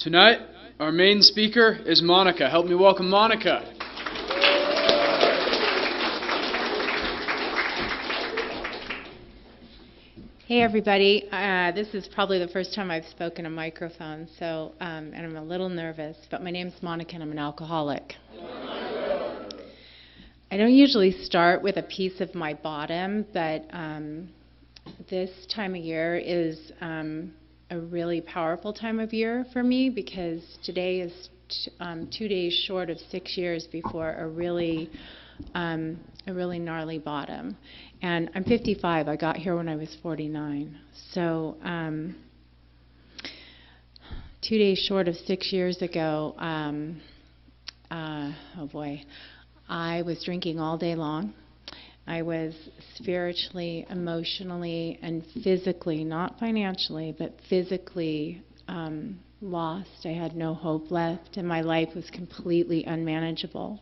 Tonight, our main speaker is Monica. Help me welcome Monica. Hey everybody, this is probably the first time I've spoken a microphone, and I'm a little nervous, but my name's Monica and I'm an alcoholic. I don't usually start with a piece of my bottom, but this time of year is a really powerful time of year for me because today is 2 days short of 6 years before a really gnarly bottom. And I'm 55. I got here when I was 49. So 2 days short of 6 years ago, oh boy, I was drinking all day long. I was spiritually, emotionally, and physically, not financially, but physically lost. I had no hope left, and my life was completely unmanageable.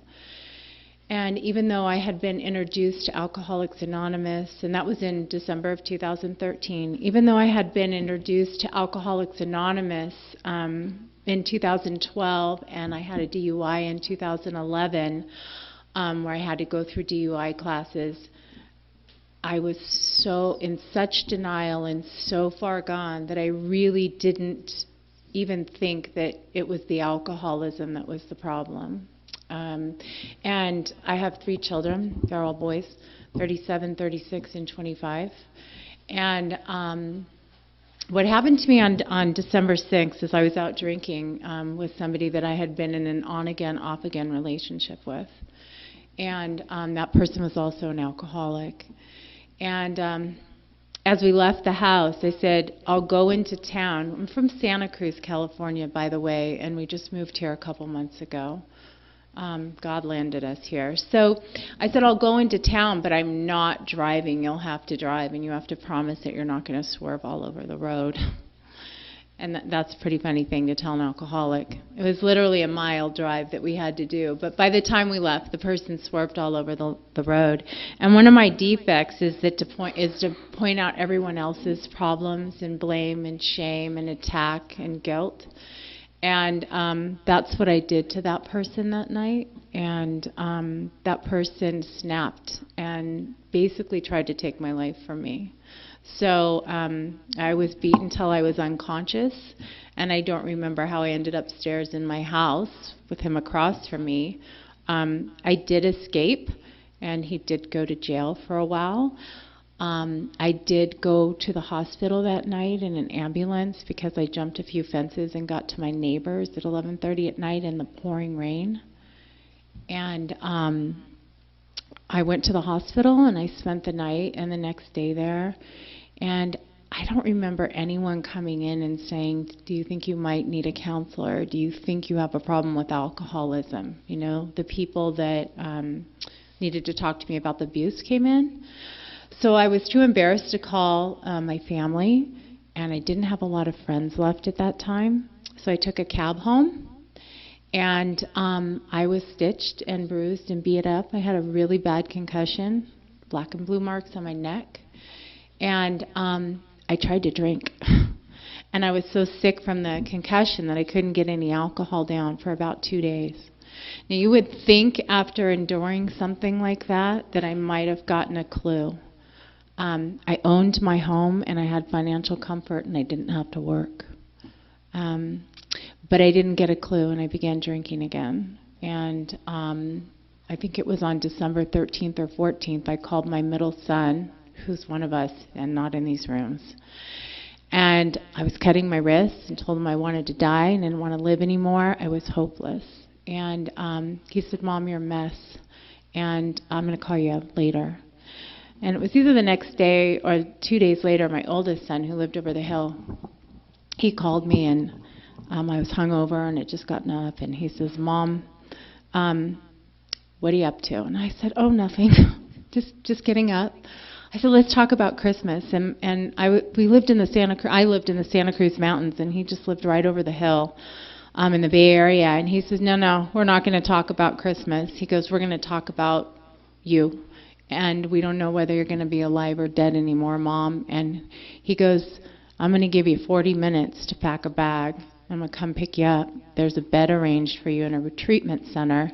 And even though I had been introduced to Alcoholics Anonymous, and that was in December of 2013, even though I had been introduced to Alcoholics Anonymous in 2012, and I had a DUI in 2011, where I had to go through DUI classes, I was so in such denial and so far gone that I really didn't even think that it was the alcoholism that was the problem. And I have 3 children. They're all boys, 37, 36, and 25. And what happened to me on December 6th is I was out drinking with somebody that I had been in an on-again, off-again relationship with. And that person was also an alcoholic. And as we left the house, I said, I'll go into town. I'm from Santa Cruz, California, by the way, and we just moved here a couple months ago. God landed us here. So I said, I'll go into town, but I'm not driving. You'll have to drive, and you have to promise that you're not going to swerve all over the road. And that's a pretty funny thing to tell an alcoholic. It was literally a mile drive that we had to do. But by the time we left, the person swerved all over the road. And one of my defects is to point out everyone else's problems and blame and shame and attack and guilt. And that's what I did to that person that night. And that person snapped and basically tried to take my life from me. So I was beaten till I was unconscious, and I don't remember how I ended upstairs in my house with him across from me. I did escape, and he did go to jail for a while. I did go to the hospital that night in an ambulance because I jumped a few fences and got to my neighbors at 11:30 at night in the pouring rain. And I went to the hospital and I spent the night and the next day there. And I don't remember anyone coming in and saying, do you think you might need a counselor? Do you think you have a problem with alcoholism? You know, the people that needed to talk to me about the abuse came in. So I was too embarrassed to call my family, and I didn't have a lot of friends left at that time. So I took a cab home, and I was stitched and bruised and beat up. I had a really bad concussion, black and blue marks on my neck. And I tried to drink. And I was so sick from the concussion that I couldn't get any alcohol down for about 2 days. Now, you would think after enduring something like that I might have gotten a clue. I owned my home and I had financial comfort and I didn't have to work. But I didn't get a clue and I began drinking again. And I think it was on December 13th or 14th, I called my middle son, who's one of us and not in these rooms. And I was cutting my wrists and told him I wanted to die and didn't want to live anymore. I was hopeless. And he said, Mom, you're a mess, and I'm going to call you later. And it was either the next day or 2 days later, my oldest son, who lived over the hill, he called me, and I was hungover and had just gotten up, and he says, Mom, what are you up to? And I said, oh, nothing, just getting up. I said, let's talk about Christmas. And I lived in the Santa Cruz Mountains, and he just lived right over the hill in the Bay Area. And he says, no, we're not going to talk about Christmas. He goes, we're going to talk about you. And we don't know whether you're going to be alive or dead anymore, Mom. And he goes, I'm going to give you 40 minutes to pack a bag, I'm going to come pick you up. There's a bed arranged for you in a treatment center.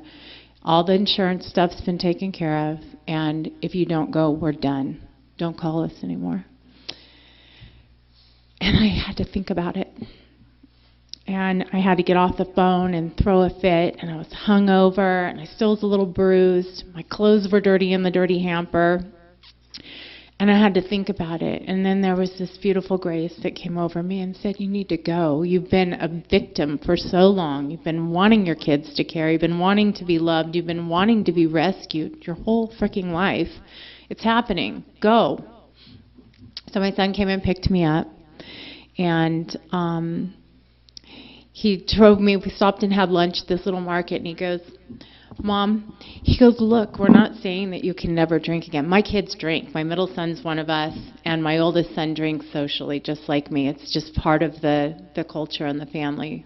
All the insurance stuff's been taken care of, and if you don't go, we're done. Don't call us anymore. And I had to think about it. And I had to get off the phone and throw a fit, and I was hungover, and I still was a little bruised. My clothes were dirty in the dirty hamper. And I had to think about it. And then there was this beautiful grace that came over me and said, you need to go. You've been a victim for so long. You've been wanting your kids to care. You've been wanting to be loved. You've been wanting to be rescued your whole freaking life. It's happening. Go. So my son came and picked me up. And he drove me. We stopped and had lunch at this little market. And he goes, Mom, he goes, look, we're not saying that you can never drink again. My kids drink. My middle son's one of us, and my oldest son drinks socially, just like me. It's just part of the culture and the family.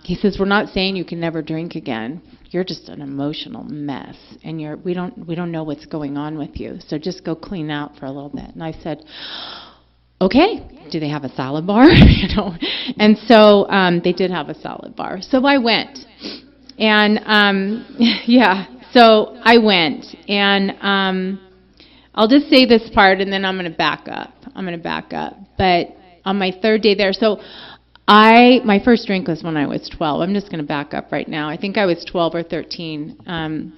He says, we're not saying you can never drink again. You're just an emotional mess, and we don't know what's going on with you. So just go clean out for a little bit. And I said, okay, do they have a salad bar? And so they did have a salad bar. So I went. And, so I went. And I'll just say this part, and then I'm going to back up. But on my third day there, so my first drink was when I was 12. I'm just going to back up right now. I think I was 12 or 13. And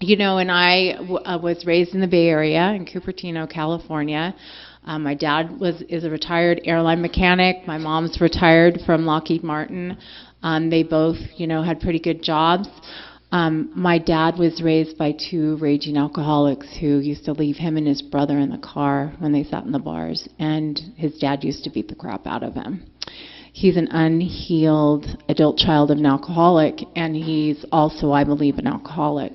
I was raised in the Bay Area in Cupertino, California. My dad is a retired airline mechanic. My mom's retired from Lockheed Martin. They both, had pretty good jobs. My dad was raised by two raging alcoholics who used to leave him and his brother in the car when they sat in the bars, and his dad used to beat the crap out of him. He's an unhealed adult child of an alcoholic, and he's also, I believe, an alcoholic.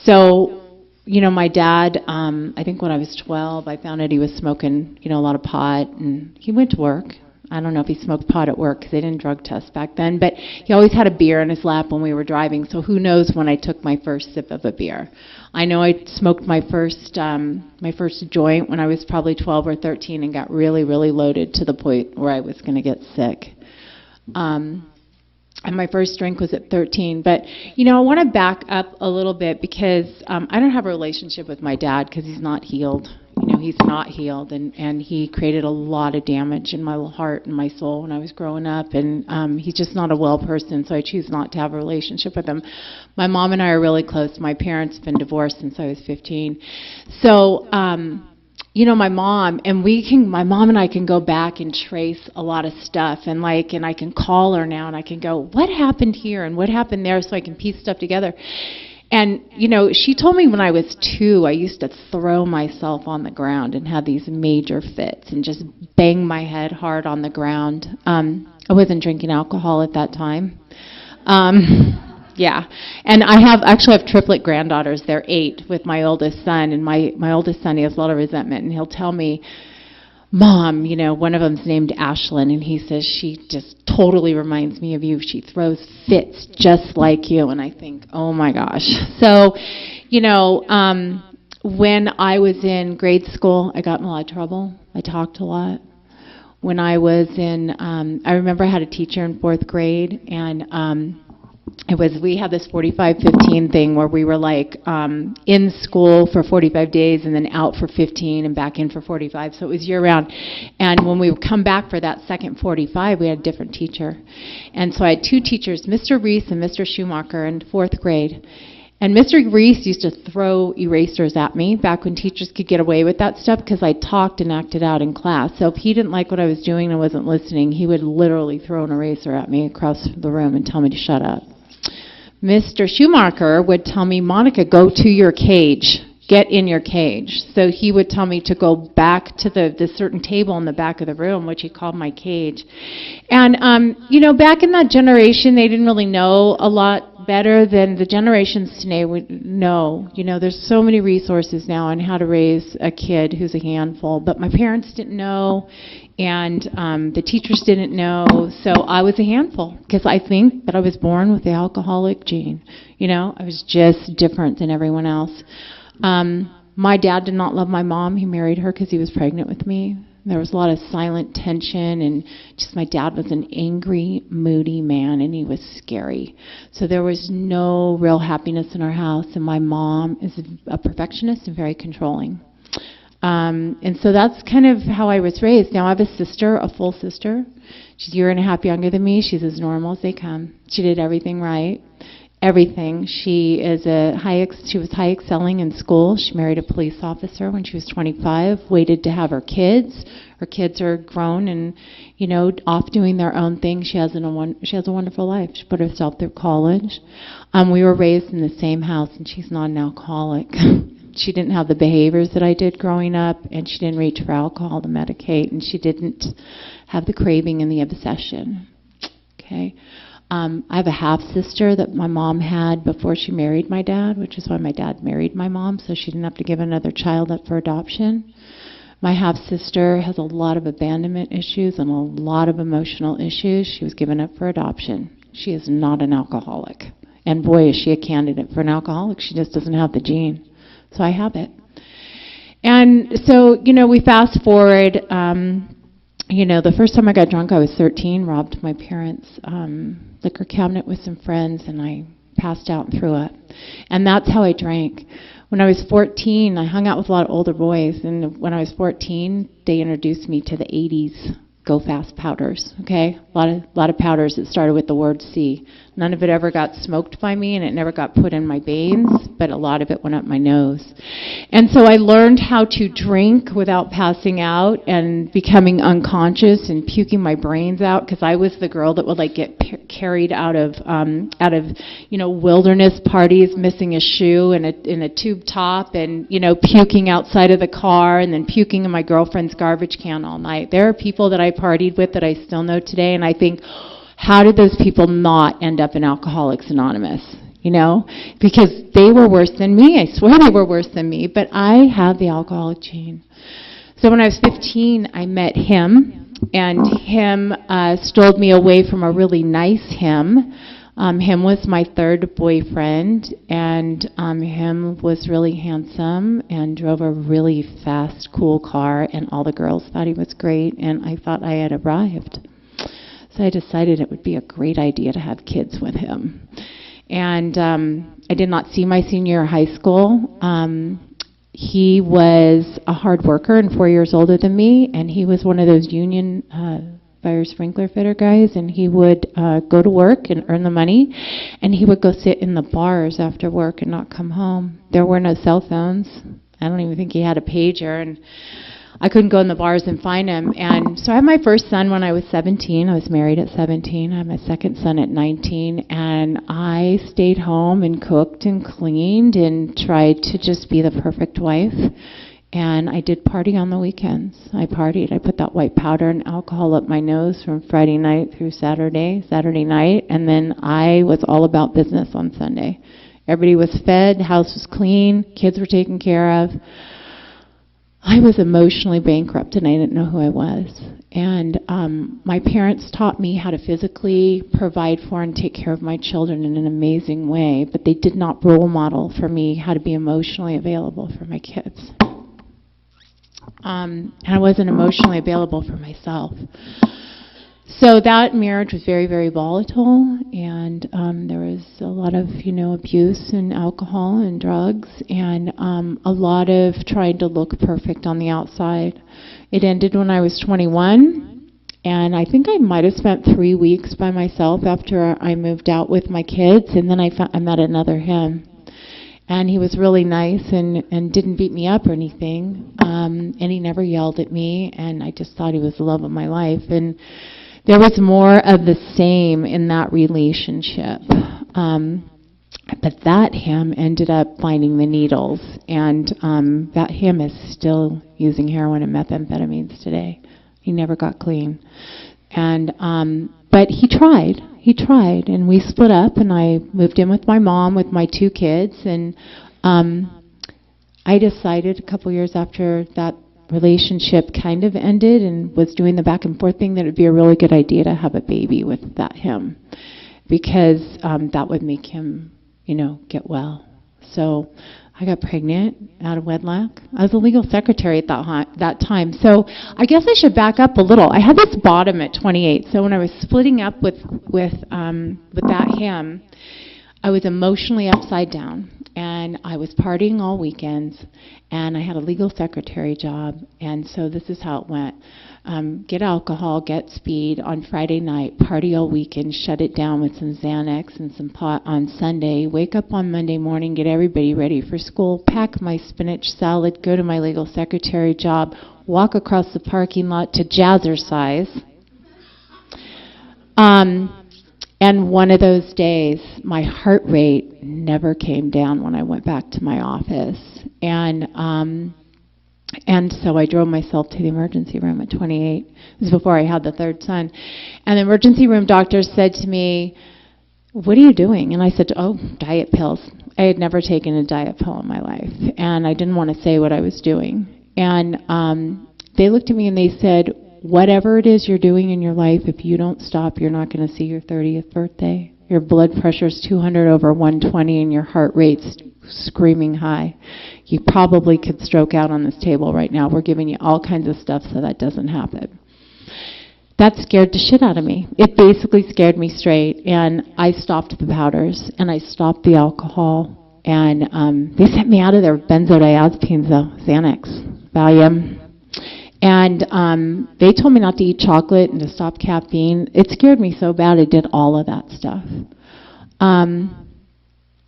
So, my dad, I think when I was 12, I found out he was smoking, a lot of pot, and he went to work. I don't know if he smoked pot at work because they didn't drug test back then, but he always had a beer in his lap when we were driving, so who knows when I took my first sip of a beer. I know I smoked my first joint when I was probably 12 or 13 and got really, really loaded to the point where I was going to get sick. And my first drink was at 13. But, I want to back up a little bit because I don't have a relationship with my dad because he's not healed. He's not healed, and he created a lot of damage in my heart and my soul when I was growing up, and he's just not a well person, so I choose not to have a relationship with him. My mom and I are really close. My parents have been divorced since I was 15. So, my mom and I can go back and trace a lot of stuff, and I can call her now, and I can go, what happened here and what happened there, so I can piece stuff together. And, she told me when I was 2, I used to throw myself on the ground and have these major fits and just bang my head hard on the ground. I wasn't drinking alcohol at that time. And I actually have triplet granddaughters. They're 8 with my oldest son. And my oldest son, he has a lot of resentment. And he'll tell me, Mom, one of them's named Ashlyn, and he says, she just totally reminds me of you. She throws fits just like you. And I think, oh my gosh. So, when I was in grade school, I got in a lot of trouble. I talked a lot. When I was I remember I had a teacher in 4th grade, and we had this 45-15 thing where we were in school for 45 days and then out for 15 and back in for 45. So it was year round. And when we would come back for that second 45, we had a different teacher. And so I had 2 teachers, Mr. Reese and Mr. Schumacher, in 4th grade. And Mr. Reese used to throw erasers at me back when teachers could get away with that stuff because I talked and acted out in class. So if he didn't like what I was doing and wasn't listening, he would literally throw an eraser at me across the room and tell me to shut up. Mr. Schumacher would tell me, Monica, go to your cage. Get in your cage. So he would tell me to go back to the certain table in the back of the room, which he called my cage. And, back in that generation, they didn't really know a lot better than the generations today would know. There's so many resources now on how to raise a kid who's a handful. But my parents didn't know, and the teachers didn't know. So I was a handful because I think that I was born with the alcoholic gene. I was just different than everyone else. My dad did not love my mom. He married her because he was pregnant with me. There was a lot of silent tension, and just my dad was an angry, moody man, and he was scary. So there was no real happiness in our house, and my mom is a perfectionist and very controlling. And so that's kind of how I was raised. Now I have a sister, a full sister. She's a year and a half younger than me. She's as normal as they come. She did everything right. Everything. She was high excelling in school. She married a police officer when she was 25, waited to have her kids. Her kids are grown and, off doing their own thing. She has a wonderful life. She put herself through college. We were raised in the same house, and she's not an alcoholic. She didn't have the behaviors that I did growing up, and she didn't reach for alcohol to medicate, and she didn't have the craving and the obsession. Okay. I have a half-sister that my mom had before she married my dad, which is why my dad married my mom, so she didn't have to give another child up for adoption. My half-sister has a lot of abandonment issues and a lot of emotional issues. She was given up for adoption. She is not an alcoholic. And boy, is she a candidate for an alcoholic. She just doesn't have the gene. So I have it. And so, we fast forward. The first time I got drunk, I was 13, robbed my parents' liquor cabinet with some friends, and I passed out and threw up. And that's how I drank. When I was 14, I hung out with a lot of older boys, and when I was 14, they introduced me to the 80s Go Fast powders, okay? A lot of powders that started with the word C. None of it ever got smoked by me, and it never got put in my veins, but a lot of it went up my nose. And so I learned how to drink without passing out and becoming unconscious and puking my brains out, because I was the girl that would get carried out of wilderness parties, missing a shoe and in a tube top, and puking outside of the car, and then puking in my girlfriend's garbage can all night. There are people that I partied with that I still know today, and I think, how did those people not end up in Alcoholics Anonymous? Because they were worse than me. I swear they were worse than me, but I had the alcoholic gene. So when I was 15, I met him, and him stole me away from a really nice him. Him was my third boyfriend, and him was really handsome and drove a really fast, cool car, and all the girls thought he was great, and I thought I had arrived. So I decided it would be a great idea to have kids with him. And I did not see my senior year of high school. He was a hard worker and 4 years older than me, and he was one of those union fire sprinkler fitter guys, and he would go to work and earn the money, and he would go sit in the bars after work and not come home. There were no cell phones. I don't even think he had a pager, and I couldn't go in the bars and find him. And so I had my first son when I was 17. I was married at 17. I had my second son at 19. And I stayed home and cooked and cleaned and tried to just be the perfect wife. And I did party on the weekends. I partied. I put that white powder and alcohol up my nose from Friday night through Saturday night. And then I was all about business on Sunday. Everybody was fed. The house was clean. Kids were taken care of. I was emotionally bankrupt, and I didn't know who I was. And my parents taught me how to physically provide for and take care of my children in an amazing way, but they did not role model for me how to be emotionally available for my kids. And I wasn't emotionally available for myself. So that marriage was very, very volatile, and there was a lot of, abuse and alcohol and drugs, and a lot of trying to look perfect on the outside. It ended when I was 21, and I think I might have spent 3 weeks by myself after I moved out with my kids, and then I met another him. And he was really nice and didn't beat me up or anything, and he never yelled at me, and I just thought he was the love of my life. And there was more of the same in that relationship. But that him ended up finding the needles, and that him is still using heroin and methamphetamines today. He never got clean. And but he tried, and we split up, and I moved in with my mom with my 2 kids, and I decided a couple years after that relationship kind of ended and was doing the back and forth thing that it would be a really good idea to have a baby with that him, because that would make him, get well. So I got pregnant out of wedlock. I was a legal secretary at that time. So I guess I should back up a little. I had this bottom at 28. So when I was splitting up with that him, I was emotionally upside down. And I was partying all weekends. And I had a legal secretary job. And so this is how it went. Get alcohol, get speed on Friday night, party all weekend, shut it down with some Xanax and some pot on Sunday, wake up on Monday morning, get everybody ready for school, pack my spinach salad, go to my legal secretary job, walk across the parking lot to Jazzercise. And one of those days, my heart rate never came down when I went back to my office. And so I drove myself to the emergency room at 28. This was before I had the third son. And the emergency room doctor said to me, "What are you doing?" And I said, "Oh, diet pills." I had never taken a diet pill in my life. And I didn't want to say what I was doing. And they looked at me and they said, "Whatever it is you're doing in your life, if you don't stop, you're not going to see your 30th birthday. Your blood pressure's 200 over 120 and your heart rate's screaming high. You probably could stroke out on this table right now. We're giving you all kinds of stuff so that doesn't happen." That scared the shit out of me. It basically scared me straight. And I stopped the powders and I stopped the alcohol. And they sent me out of there with benzodiazepines, though, Xanax, Valium. And they told me not to eat chocolate and to stop caffeine. It scared me so bad I did all of that stuff.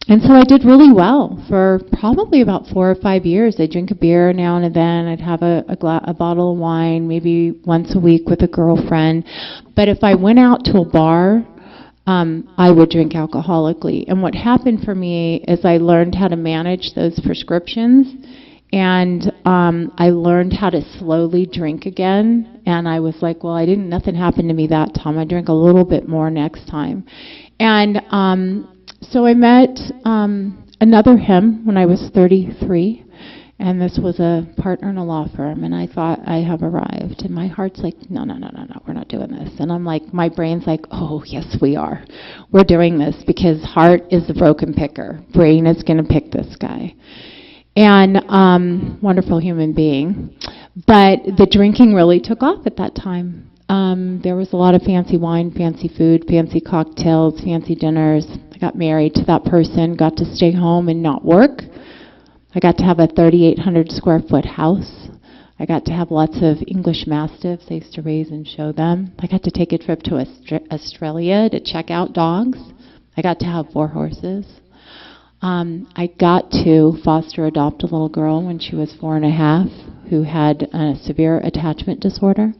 And so I did really well for probably about 4 or 5 years. I'd drink a beer now and then. I'd have a bottle of wine maybe once a week with a girlfriend. But if I went out to a bar, I would drink alcoholically. And what happened for me is I learned how to manage those prescriptions. And I learned how to slowly drink again. And I was like, well, nothing happened to me that time. I drink a little bit more next time. And so I met another him when I was 33. And this was a partner in a law firm. And I thought, I have arrived. And my heart's like, no, we're not doing this. And I'm like, my brain's like, oh, yes, we are. We're doing this because heart is the broken picker. Brain is going to pick this guy. And wonderful human being. But the drinking really took off at that time. There was a lot of fancy wine, fancy food, fancy cocktails, fancy dinners. I got married to that person, got to stay home and not work. I got to have a 3,800 square foot house. I got to have lots of English Mastiffs I used to raise and show them. I got to take a trip to Australia to check out dogs. I got to have 4 horses. I got to foster adopt a little girl when she was 4.5 who had a severe attachment disorder.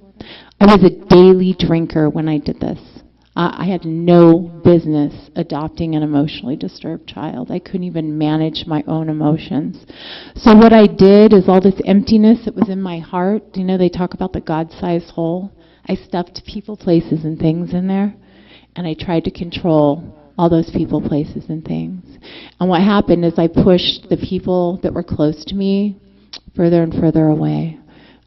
I was a daily drinker when I did this. I had no business adopting an emotionally disturbed child. I couldn't even manage my own emotions. So what I did is all this emptiness that was in my heart, they talk about the God-sized hole. I stuffed people, places, and things in there, and I tried to control all those people, places, and things. And what happened is I pushed the people that were close to me further and further away,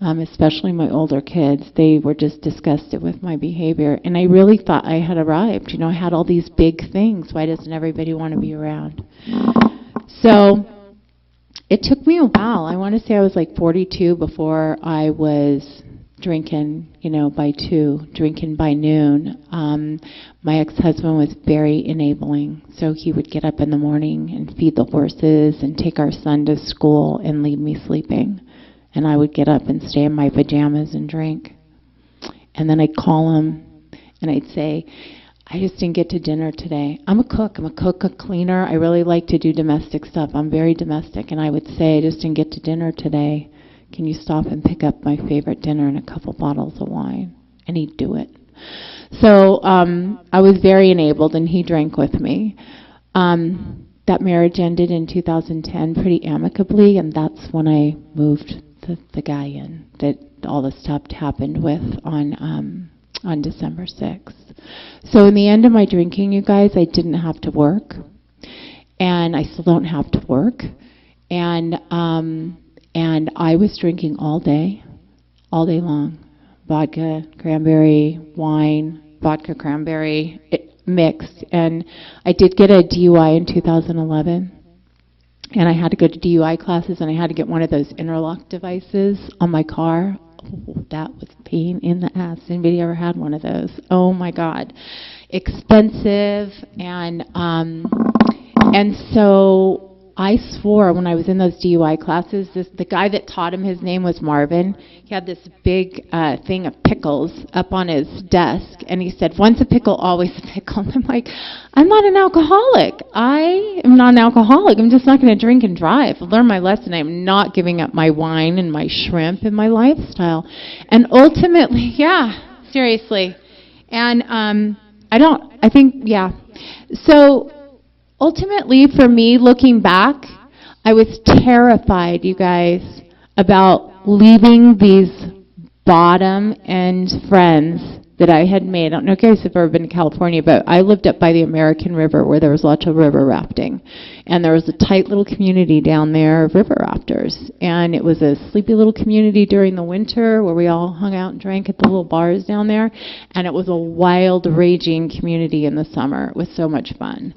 especially my older kids. They were just disgusted with my behavior. And I really thought I had arrived. I had all these big things. Why doesn't everybody want to be around? So it took me a while. I want to say I was like 42 before I was drinking, by 2, drinking by noon. My ex-husband was very enabling. So he would get up in the morning and feed the horses and take our son to school and leave me sleeping. And I would get up and stay in my pajamas and drink. And then I'd call him and I'd say, I just didn't get to dinner today. I'm a cook, a cleaner. I really like to do domestic stuff. I'm very domestic. And I would say, I just didn't get to dinner today. Can you stop and pick up my favorite dinner and a couple bottles of wine? And he'd do it. So I was very enabled, and he drank with me. That marriage ended in 2010 pretty amicably, and that's when I moved the guy in that all this stuff happened with on December 6th. So in the end of my drinking, you guys, I didn't have to work, and I still don't have to work. And I was drinking all day long. Vodka, cranberry, wine, vodka, cranberry, mixed. And I did get a DUI in 2011. and I had to go to DUI classes, and I had to get one of those interlock devices on my car. Oh, that was a pain in the ass. Anybody ever had one of those? Oh my God. Expensive, and so I swore when I was in those DUI classes, the guy that taught him, his name was Marvin. He had this big thing of pickles up on his desk, and he said, once a pickle, always a pickle. And I'm like, I'm not an alcoholic. I am not an alcoholic. I'm just not going to drink and drive. I've learned my lesson. I'm not giving up my wine and my shrimp and my lifestyle. And ultimately, yeah, seriously. And So ultimately, for me, looking back, I was terrified, you guys, about leaving these bottom-end friends that I had made. I don't know if you guys have ever been to California, but I lived up by the American River where there was lots of river rafting. And there was a tight little community down there of river rafters. And it was a sleepy little community during the winter where we all hung out and drank at the little bars down there. And it was a wild, raging community in the summer. It was so much fun.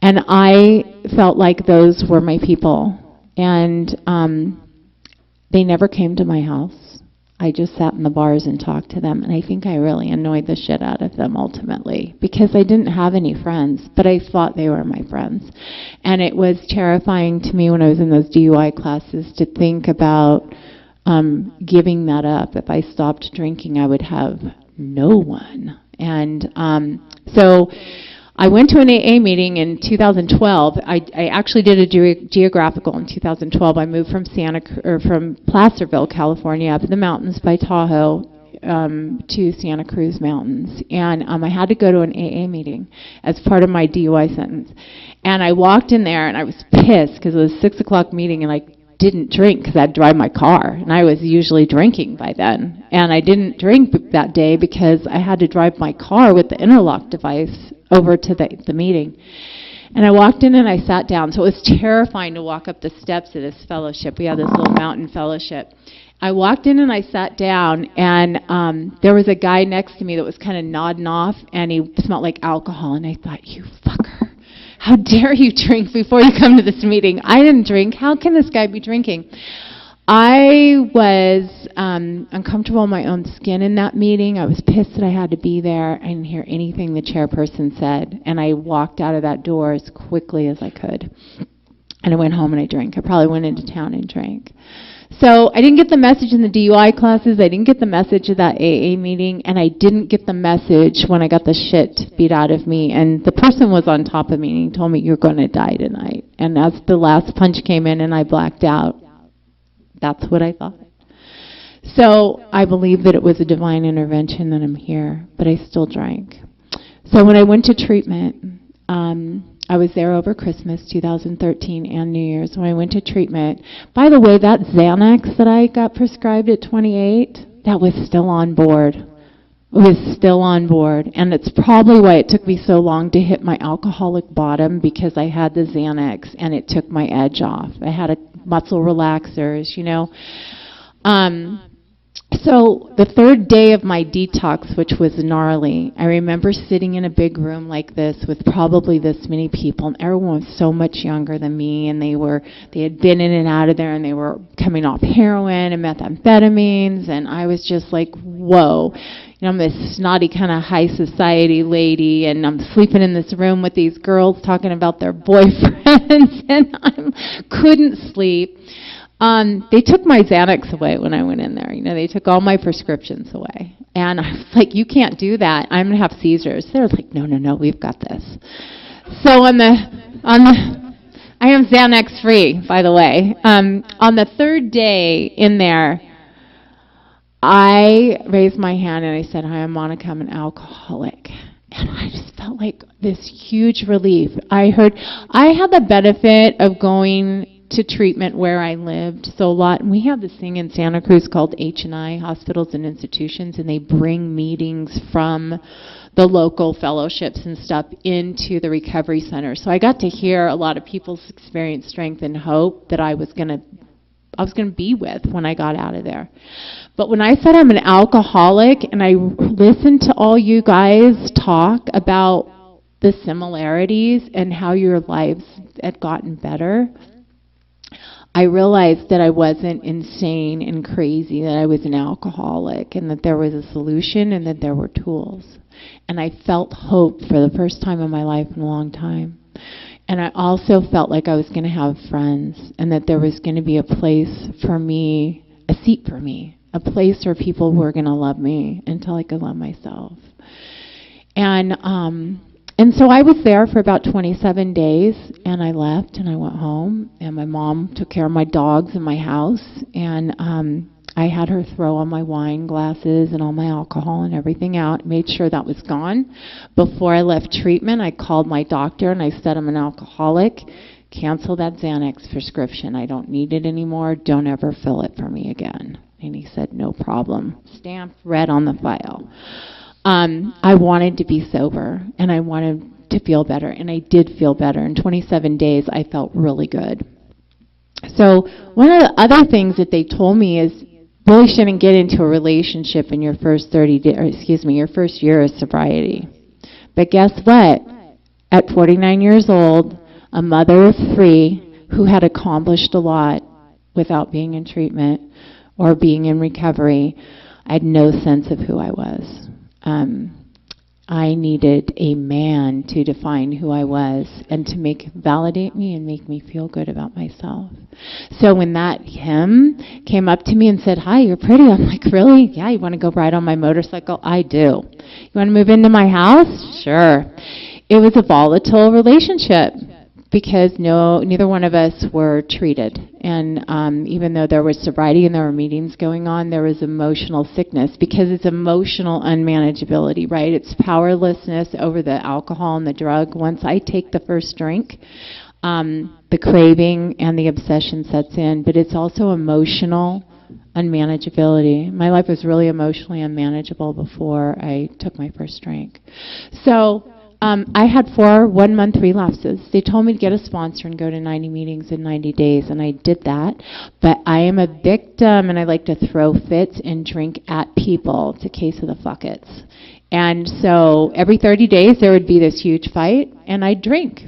And I felt like those were my people. And they never came to my house. I just sat in the bars and talked to them, and I think I really annoyed the shit out of them ultimately because I didn't have any friends, but I thought they were my friends. And it was terrifying to me when I was in those DUI classes to think about giving that up. If I stopped drinking, I would have no one. And so I went to an AA meeting in 2012. I actually did a geographical in 2012. I moved from from Placerville, California, up in the mountains by Tahoe, to Santa Cruz Mountains. And I had to go to an AA meeting as part of my DUI sentence. And I walked in there, and I was pissed because it was a 6 o'clock meeting, and I didn't drink because I'd drive my car, and I was usually drinking by then. And I didn't drink that day because I had to drive my car with the interlock device over to the meeting. And I walked in and I sat down. So it was terrifying to walk up the steps of this fellowship. We had this little mountain fellowship. I walked in and I sat down, and there was a guy next to me that was kind of nodding off, and he smelled like alcohol. And I thought, you fucker. How dare you drink before you come to this meeting? I didn't drink. How can this guy be drinking? I was uncomfortable in my own skin in that meeting. I was pissed that I had to be there. I didn't hear anything the chairperson said. And I walked out of that door as quickly as I could. And I went home and I drank. I probably went into town and drank. So I didn't get the message in the DUI classes. I didn't get the message at that AA meeting. And I didn't get the message when I got the shit beat out of me. And the person was on top of me, and he told me, you're going to die tonight. And as the last punch came in and I blacked out, that's what I thought. So I believe that it was a divine intervention that I'm here, but I still drank. So when I went to treatment, I was there over Christmas 2013 and New Year's. When I went to treatment, by the way, that Xanax that I got prescribed at 28, that was still on board. It was still on board. And it's probably why it took me so long to hit my alcoholic bottom, because I had the Xanax and it took my edge off. I had a muscle relaxers, you know. So the third day of my detox, which was gnarly, I remember sitting in a big room like this with probably this many people, and everyone was so much younger than me, and they had been in and out of there, and they were coming off heroin and methamphetamines, and I was just like, whoa. You know, I'm this snotty kind of high society lady, and I'm sleeping in this room with these girls talking about their boyfriends, and I couldn't sleep. They took my Xanax away when I went in there. You know, they took all my prescriptions away. And I was like, you can't do that. I'm going to have seizures. They're like, no, we've got this. So I am Xanax free, by the way. On the third day in there, I raised my hand and I said, hi, I'm Monica, I'm an alcoholic. And I just felt like this huge relief. I had the benefit of going to treatment where I lived. So we have this thing in Santa Cruz called H&I, Hospitals and Institutions, and they bring meetings from the local fellowships and stuff into the recovery center. So I got to hear a lot of people's experience, strength, and hope that I was going to be with when I got out of there. But when I said I'm an alcoholic and I listened to all you guys talk about the similarities and how your lives had gotten better, I realized that I wasn't insane and crazy, that I was an alcoholic, and that there was a solution and that there were tools. And I felt hope for the first time in my life in a long time. And I also felt like I was going to have friends, and that there was going to be a place for me, a seat for me, a place where people were going to love me until I could love myself. And so I was there for about 27 days, and I left, and I went home, and my mom took care of my dogs in my house, and I had her throw all my wine glasses and all my alcohol and everything out, made sure that was gone. Before I left treatment, I called my doctor, and I said, I'm an alcoholic. Cancel that Xanax prescription. I don't need it anymore. Don't ever fill it for me again. And he said, no problem. Stamped red on the file. I wanted to be sober, and I wanted to feel better, and I did feel better. In 27 days, I felt really good. So one of the other things that they told me is really shouldn't get into a relationship in your first your first year of sobriety. But guess what? At 49 years old, a mother of 3 who had accomplished a lot without being in treatment or being in recovery, I had no sense of who I was. I needed a man to define who I was and to validate me and make me feel good about myself. So when him came up to me and said, hi, you're pretty, I'm like, really? Yeah, you want to go ride on my motorcycle? I do. You want to move into my house? Sure. It was a volatile relationship because neither one of us were treated. And even though there was sobriety and there were meetings going on, there was emotional sickness because it's emotional unmanageability, right? It's powerlessness over the alcohol and the drug. Once I take the first drink, the craving and the obsession sets in, but it's also emotional unmanageability. My life was really emotionally unmanageable before I took my first drink. So I had 4 one-month relapses. They told me to get a sponsor and go to 90 meetings in 90 days, and I did that. But I am a victim, and I like to throw fits and drink at people. It's a case of the fuck-its. And so every 30 days there would be this huge fight, and I'd drink,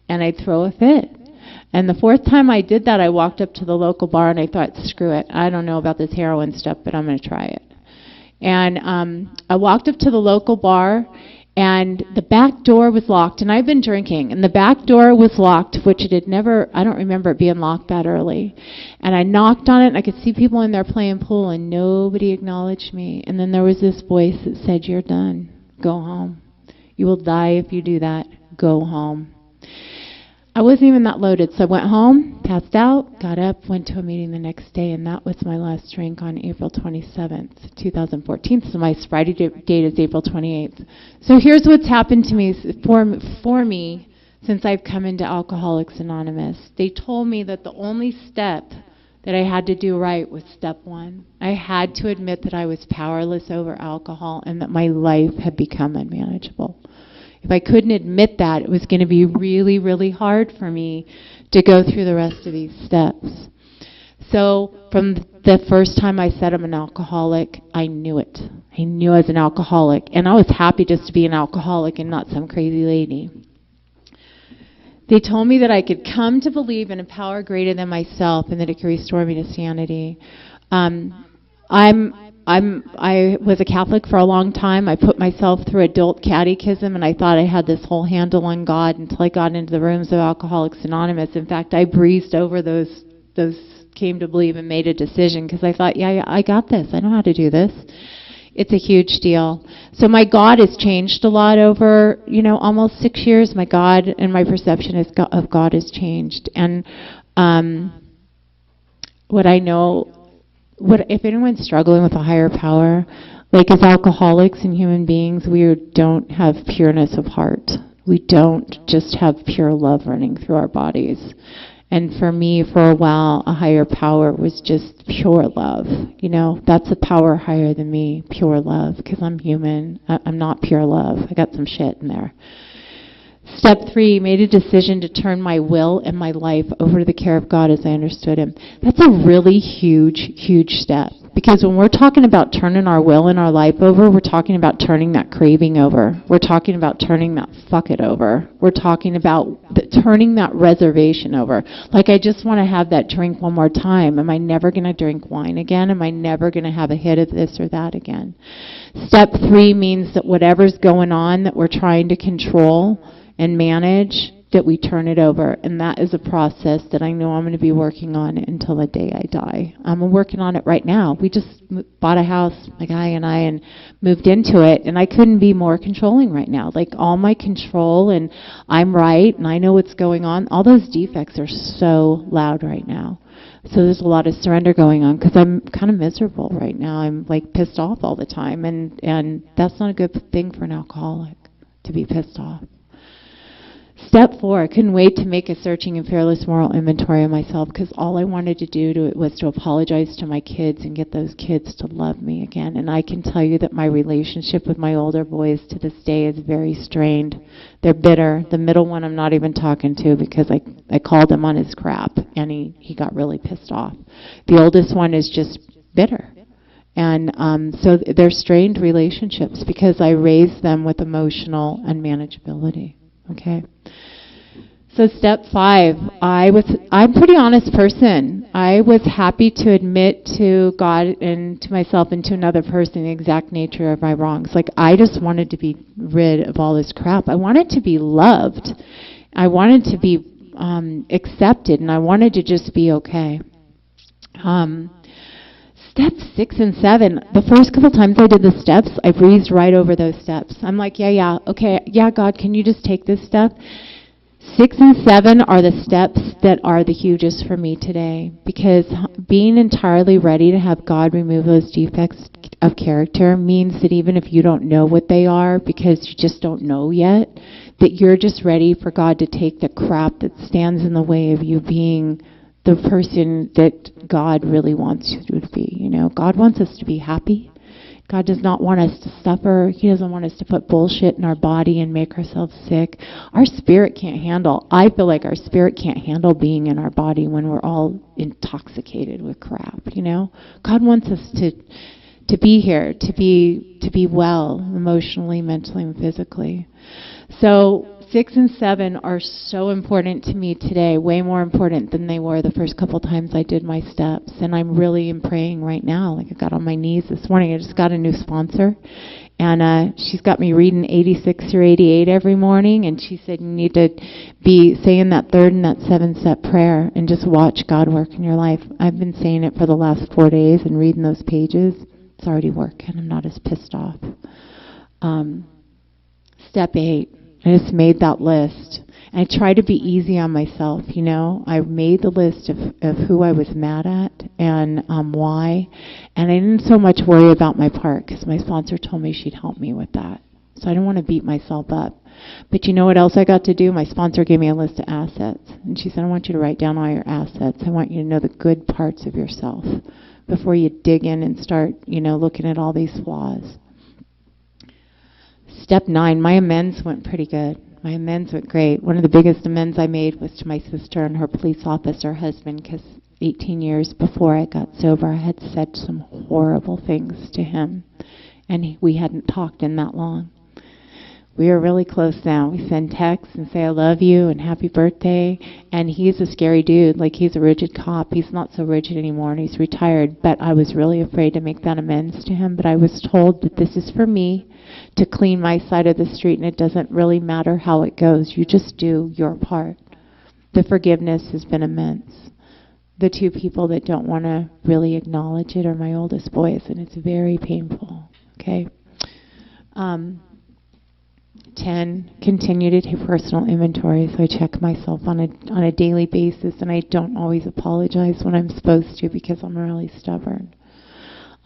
and I'd throw a fit. And the 4th time I did that, I walked up to the local bar, and I thought, screw it. I don't know about this heroin stuff, but I'm going to try it. And I walked up to the local bar, and the back door was locked, and I've been drinking, and the back door was locked, which it had never, I don't remember it being locked that early. And I knocked on it, and I could see people in there playing pool, and nobody acknowledged me. And then there was this voice that said, you're done. Go home. You will die if you do that. Go home. I wasn't even that loaded, so I went home, passed out, got up, went to a meeting the next day, and that was my last drink on April 27th, 2014. So my sobriety date is April 28th. So here's what's happened to me for me since I've come into Alcoholics Anonymous. They told me that the only step that I had to do right was step 1. I had to admit that I was powerless over alcohol and that my life had become unmanageable. If I couldn't admit that, it was going to be really, really hard for me to go through the rest of these steps. So from the first time I said I'm an alcoholic, I knew it. I knew I was an alcoholic. And I was happy just to be an alcoholic and not some crazy lady. They told me that I could come to believe in a power greater than myself and that it could restore me to sanity. I was a Catholic for a long time. I put myself through adult catechism, and I thought I had this whole handle on God until I got into the rooms of Alcoholics Anonymous. In fact, I breezed over those came to believe and made a decision because I thought, yeah, I got this. I know how to do this. It's a huge deal. So my God has changed a lot over, almost 6 years. My God and my perception of God has changed. And what I know, if anyone's struggling with a higher power, like as alcoholics and human beings, we don't have pureness of heart. We don't just have pure love running through our bodies. And for me, for a while, a higher power was just pure love. That's a power higher than me, pure love, because I'm human. I'm not pure love. I got some shit in there. Step 3, made a decision to turn my will and my life over to the care of God as I understood Him. That's a really huge, huge step. Because when we're talking about turning our will and our life over, we're talking about turning that craving over. We're talking about turning that fuck it over. We're talking about turning that reservation over. Like, I just want to have that drink one more time. Am I never going to drink wine again? Am I never going to have a hit of this or that again? Step 3 means that whatever's going on that we're trying to control and manage, that we turn it over. And that is a process that I know I'm going to be working on until the day I die. I'm working on it right now. We just bought a house, my guy and I, and moved into it. And I couldn't be more controlling right now. Like, all my control, and I'm right, and I know what's going on. All those defects are so loud right now. So there's a lot of surrender going on because I'm kind of miserable right now. I'm like pissed off all the time. And that's not a good thing for an alcoholic, to be pissed off. Step 4, I couldn't wait to make a searching and fearless moral inventory of myself, because all I wanted to do was to apologize to my kids and get those kids to love me again. And I can tell you that my relationship with my older boys to this day is very strained. They're bitter. The middle one I'm not even talking to because I called him on his crap, and he got really pissed off. The oldest one is just bitter. And so they're strained relationships because I raised them with emotional unmanageability. Okay. So step 5, I'm a pretty honest person. I was happy to admit to God and to myself and to another person the exact nature of my wrongs. Like, I just wanted to be rid of all this crap. I wanted to be loved. I wanted to be accepted, and I wanted to just be okay. Steps 6 and 7, the first couple times I did the steps, I breezed right over those steps. I'm like, okay, God, can you just take this step? 6 and 7 are the steps that are the hugest for me today, because being entirely ready to have God remove those defects of character means that even if you don't know what they are, because you just don't know yet, that you're just ready for God to take the crap that stands in the way of you being the person that God really wants you to be. You know, God wants us to be happy. God does not want us to suffer. He doesn't want us to put bullshit in our body and make ourselves sick. Our spirit can't handle. I feel like our spirit can't handle being in our body when we're all intoxicated with crap, you know? God wants us to be here, to be well emotionally, mentally, and physically. So 6 and 7 are so important to me today, way more important than they were the first couple times I did my steps. And I'm really praying right now. Like, I got on my knees this morning. I just got a new sponsor, and she's got me reading 86 through 88 every morning. And she said, you need to be saying that 3rd and that 7-step prayer and just watch God work in your life. I've been saying it for the last 4 days and reading those pages. It's already working. I'm not as pissed off. Step 8. I just made that list. And I try to be easy on myself, you know. I made the list of who I was mad at and why. And I didn't so much worry about my part because my sponsor told me she'd help me with that. So I didn't want to beat myself up. But you know what else I got to do? My sponsor gave me a list of assets. And she said, I want you to write down all your assets. I want you to know the good parts of yourself before you dig in and start, you know, looking at all these flaws. Step 9, my amends went pretty good. My amends went great. One of the biggest amends I made was to my sister and her police officer husband, because 18 years before I got sober, I had said some horrible things to him, and we hadn't talked in that long. We are really close now. We send texts and say I love you and happy birthday, and he's a scary dude. Like, he's a rigid cop. He's not so rigid anymore, and he's retired, but I was really afraid to make that amends to him. But I was told that this is for me to clean my side of the street, and it doesn't really matter how it goes. You just do your part. The forgiveness has been immense. The 2 people that don't want to really acknowledge it are my oldest boys, and it's very painful. Okay? 10, continue to take personal inventory. So I check myself on a daily basis, and I don't always apologize when I'm supposed to because I'm really stubborn.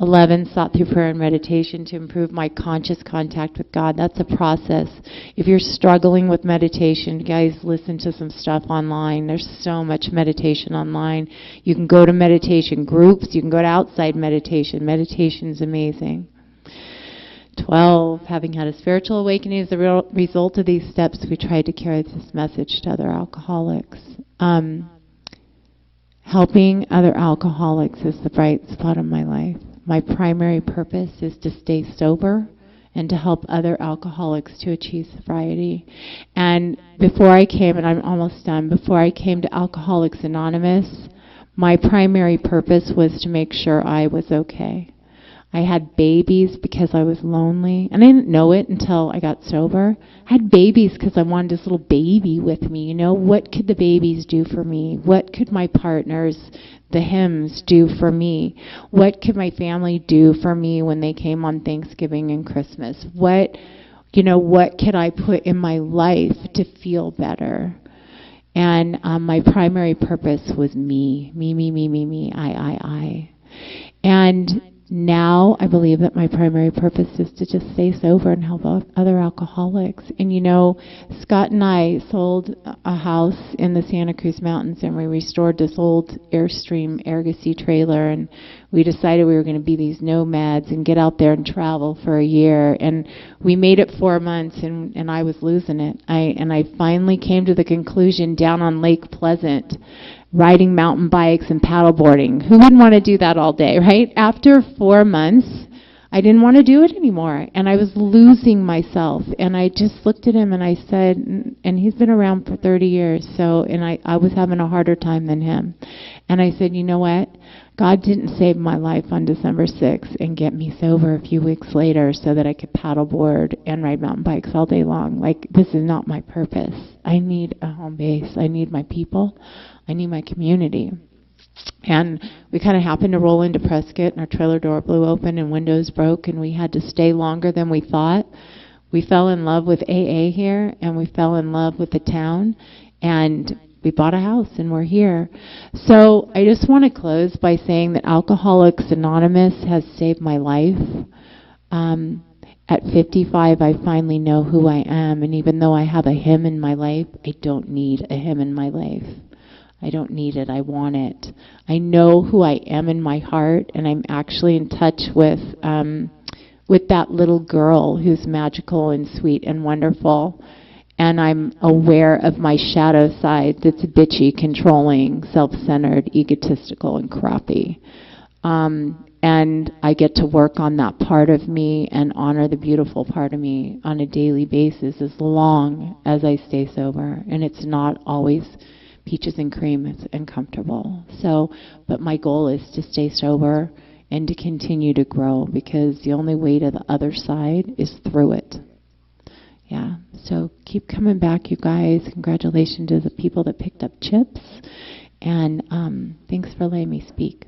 11, sought through prayer and meditation to improve my conscious contact with God. That's a process. If you're struggling with meditation, guys, listen to some stuff online. There's so much meditation online. You can go to meditation groups. You can go to outside meditation. Meditation's amazing. 12, having had a spiritual awakening as a result of these steps, we tried to carry this message to other alcoholics. Helping other alcoholics is the bright spot of my life. My primary purpose is to stay sober and to help other alcoholics to achieve sobriety. And before I came, and I'm almost done, before I came to Alcoholics Anonymous, my primary purpose was to make sure I was okay. I had babies because I was lonely, and I didn't know it until I got sober. I had babies because I wanted this little baby with me. You know, what could the babies do for me? What could my partners, the hymns, do for me? What could my family do for me when they came on Thanksgiving and Christmas? What could I put in my life to feel better? And my primary purpose was me, I. And now I believe that my primary purpose is to just stay sober and help other alcoholics. And Scott and I sold a house in the Santa Cruz Mountains, and we restored this old Airstream Argosy trailer, and we decided we were going to be these nomads and get out there and travel for a year. And we made it 4 months, and I was losing it. I finally came to the conclusion down on Lake Pleasant, riding mountain bikes and paddleboarding. Who wouldn't want to do that all day, right? After 4 months, I didn't want to do it anymore, and I was losing myself. And I just looked at him and I said, and he's been around for 30 years, and I was having a harder time than him. And I said, you know what? God didn't save my life on December 6th and get me sober a few weeks later so that I could paddleboard and ride mountain bikes all day long. Like, this is not my purpose. I need a home base. I need my people. I need my community. And we kind of happened to roll into Prescott, and our trailer door blew open and windows broke, and we had to stay longer than we thought. We fell in love with AA here, and we fell in love with the town, and we bought a house, and we're here. So I just want to close by saying that Alcoholics Anonymous has saved my life. At 55, I finally know who I am, and even though I have a hymn in my life, I don't need a hymn in my life. I don't need it. I want it. I know who I am in my heart, and I'm actually in touch with that little girl who's magical and sweet and wonderful. And I'm aware of my shadow side that's bitchy, controlling, self-centered, egotistical, and crappy. And I get to work on that part of me and honor the beautiful part of me on a daily basis as long as I stay sober. And it's not always peaches and cream. It's uncomfortable. But my goal is to stay sober and to continue to grow, because the only way to the other side is through it. Yeah, so keep coming back, you guys. Congratulations to the people that picked up chips. And thanks for letting me speak.